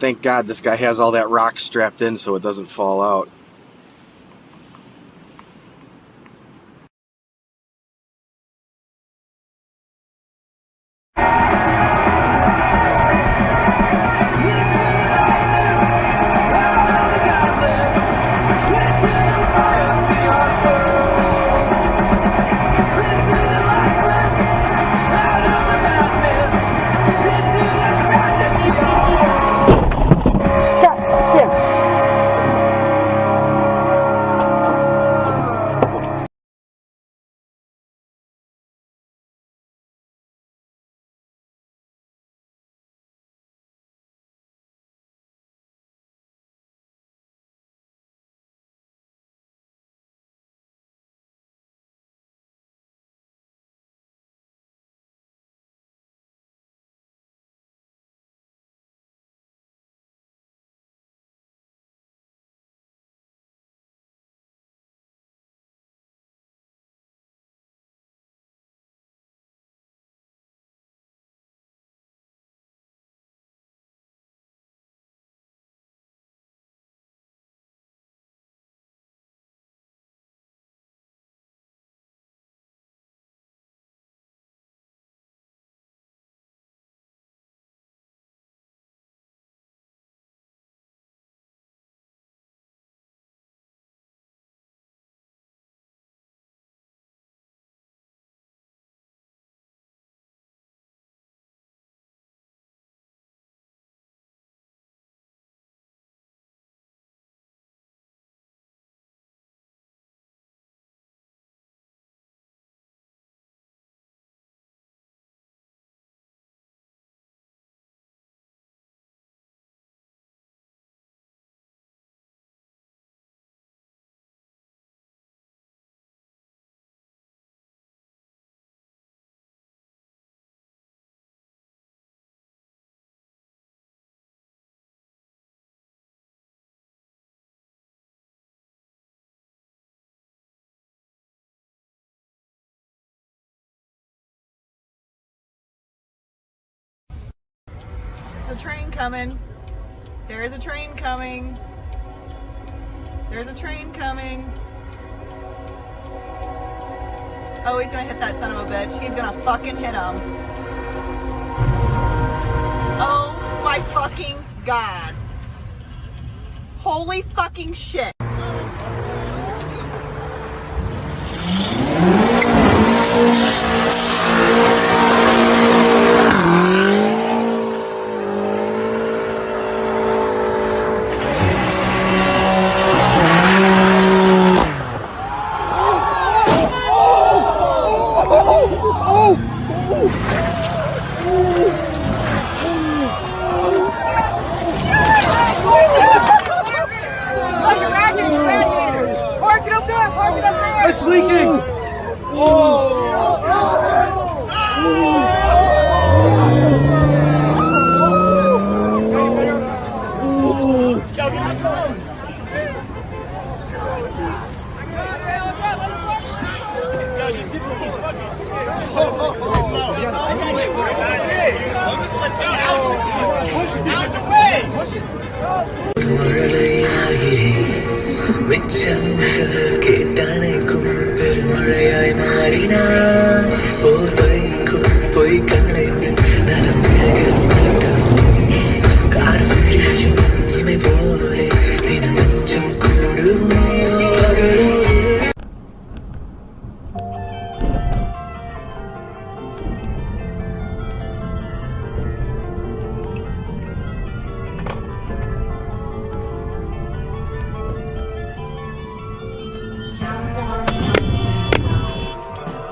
Thank God this guy has all that rock strapped in so it doesn't fall out. There's a train coming. There is a train coming. There's a train coming. Oh, he's gonna hit that son of a bitch. He's gonna fucking hit him. Oh my fucking God. Holy fucking shit. It's leaking!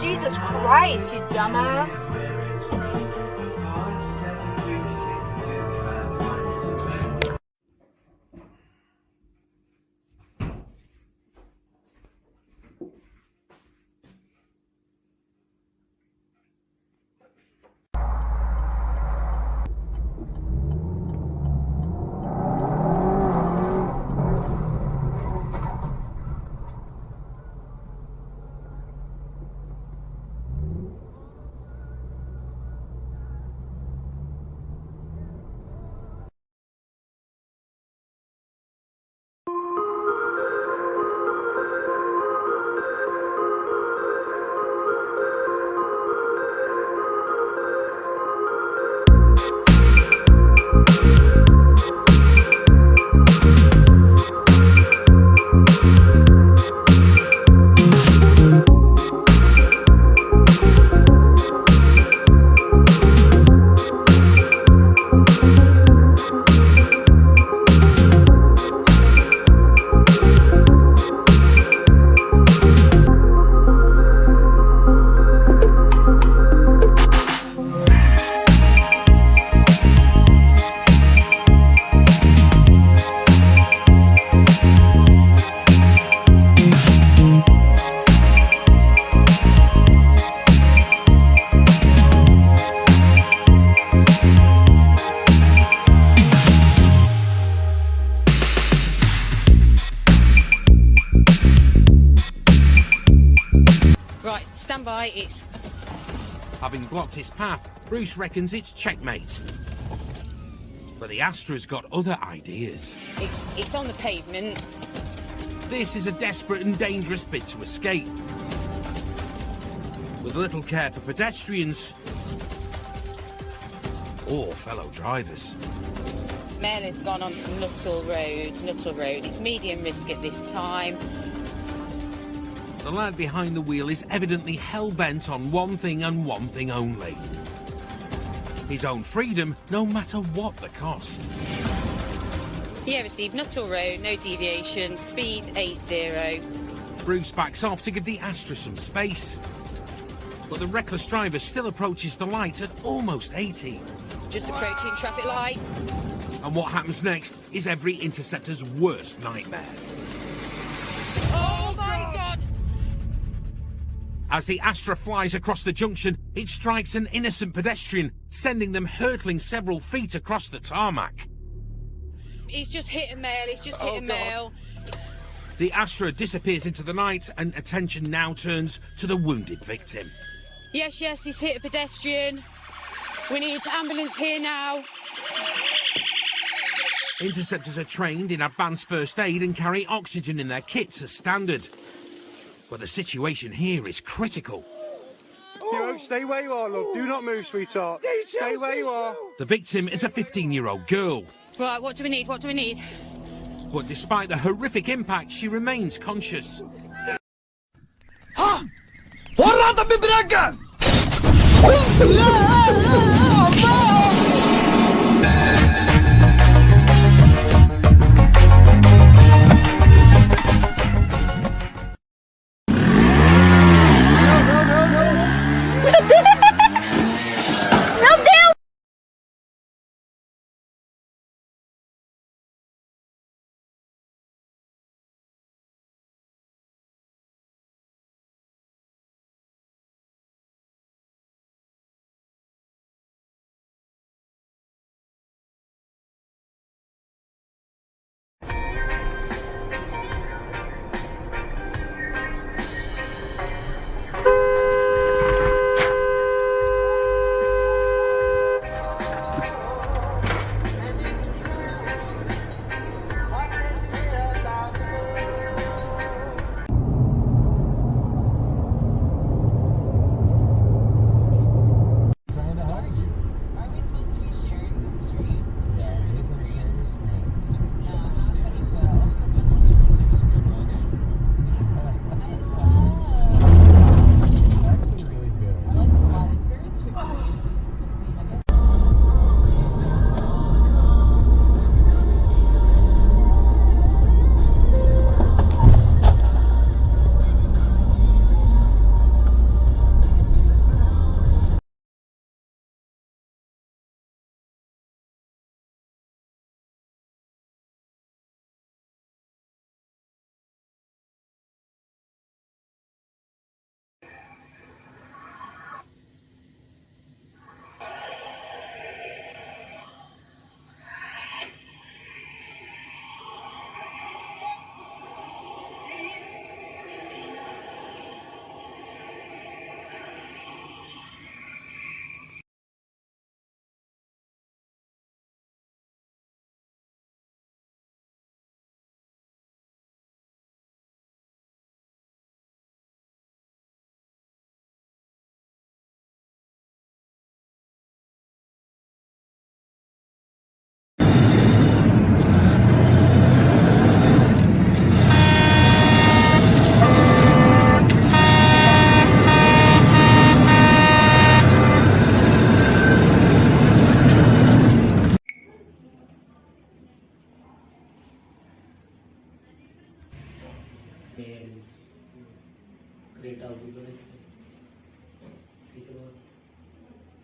Jesus Christ, you dumbass. It's... Having blocked his path, Bruce reckons it's checkmate. But the Astra's got other ideas. It's on the pavement. This is a desperate and dangerous bid to escape. With little care for pedestrians or fellow drivers. Mel has gone on to Nuttall Road. It's medium risk at this time. The lad behind the wheel is evidently hell-bent on one thing and one thing only. His own freedom, no matter what the cost. Yeah, received Nuttall Road, no deviation, speed 80. Bruce backs off to give the Astra some space. But the reckless driver still approaches the light at almost 80. Just approaching traffic light. And what happens next is every interceptor's worst nightmare. Oh my God! As the Astra flies across the junction, it strikes an innocent pedestrian, sending them hurtling several feet across the tarmac. He's just hit a male, The Astra disappears into the night, and attention now turns to the wounded victim. Yes, he's hit a pedestrian. We need ambulance here now. Interceptors are trained in advanced first aid and carry oxygen in their kits as standard. But the situation here is critical. You stay where you are, love. Do not move, sweetheart. Stay where you are. The victim is a 15-year-old girl. Right, what do we need? But despite the horrific impact, she remains conscious.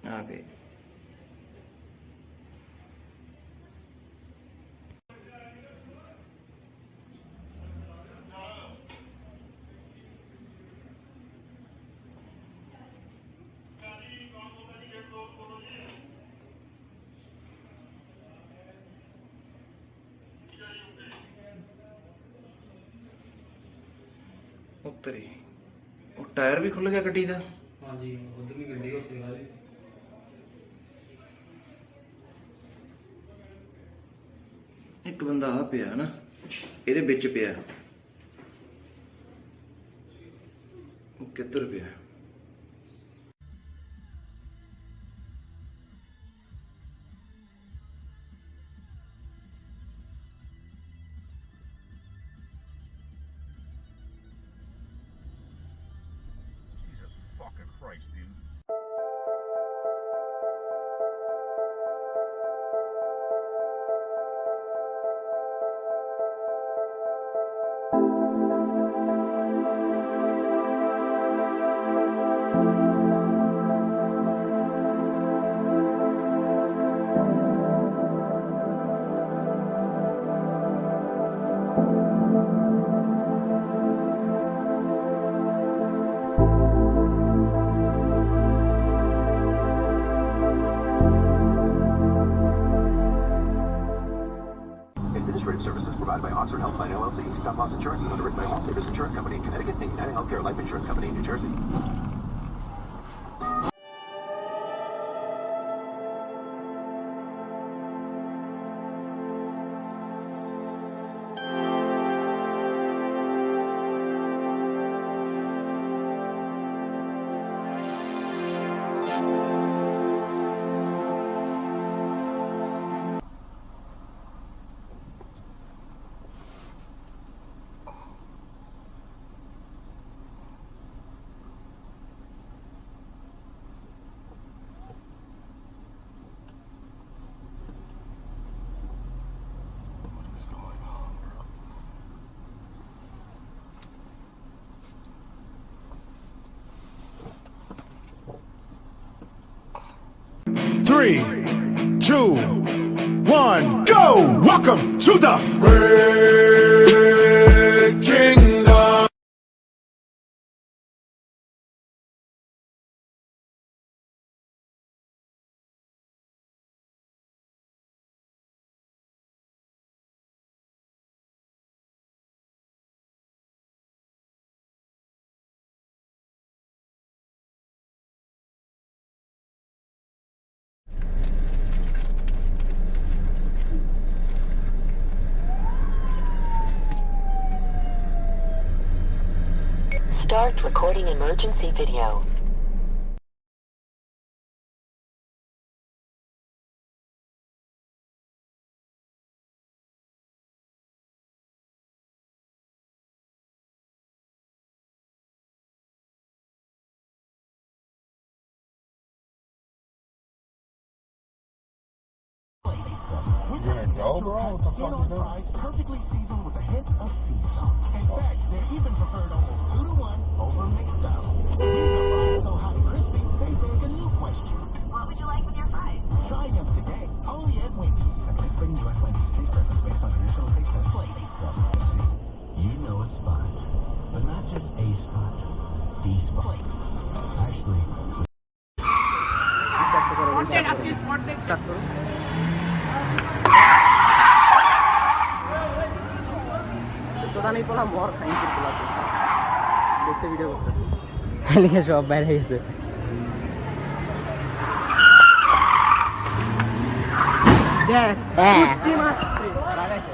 आ गए। उत्तरी tyre भी खुल गया गड्डी दा। जी उधर भी गड्डी होती है ਇੱਕ ਬੰਦਾ ਆ ਪਿਆ ਨਾ ਇਹਦੇ ਵਿੱਚ ਪਿਆ ਉਹ ਕਿੱਧਰ ਪਿਆ Jesus fucking Christ, dude. Administrative services provided by Oxford Health Plan LLC. Stop Loss Insurance is underwritten by Allsavers Insurance Company, Connecticut, and United Healthcare Life Insurance Company, New Jersey. What is going on, bro? 3, 2, 1, go! Welcome to the Red Kingdom! Start recording emergency video. You gonna go, bro? What the fuck you doing? Perfectly seasoned with a hint of sea salt. In fact, they're even preferred almost 2-to-1 over mixed up. These are fries so hot and crispy, they beg a new question. What would you like with your fries? Try them today, only at Wendy's. Participating U.S. Wendy's taste preference based on traditional taste test plate. You know a spot, but not just a spot. The spot. Actually, তোরা নেই পোলা মর খাইছি পোলা দেখতে video করতেছি লিখে সব বাইরে গেছে দেখ ছুটি মারছে লাগাইছে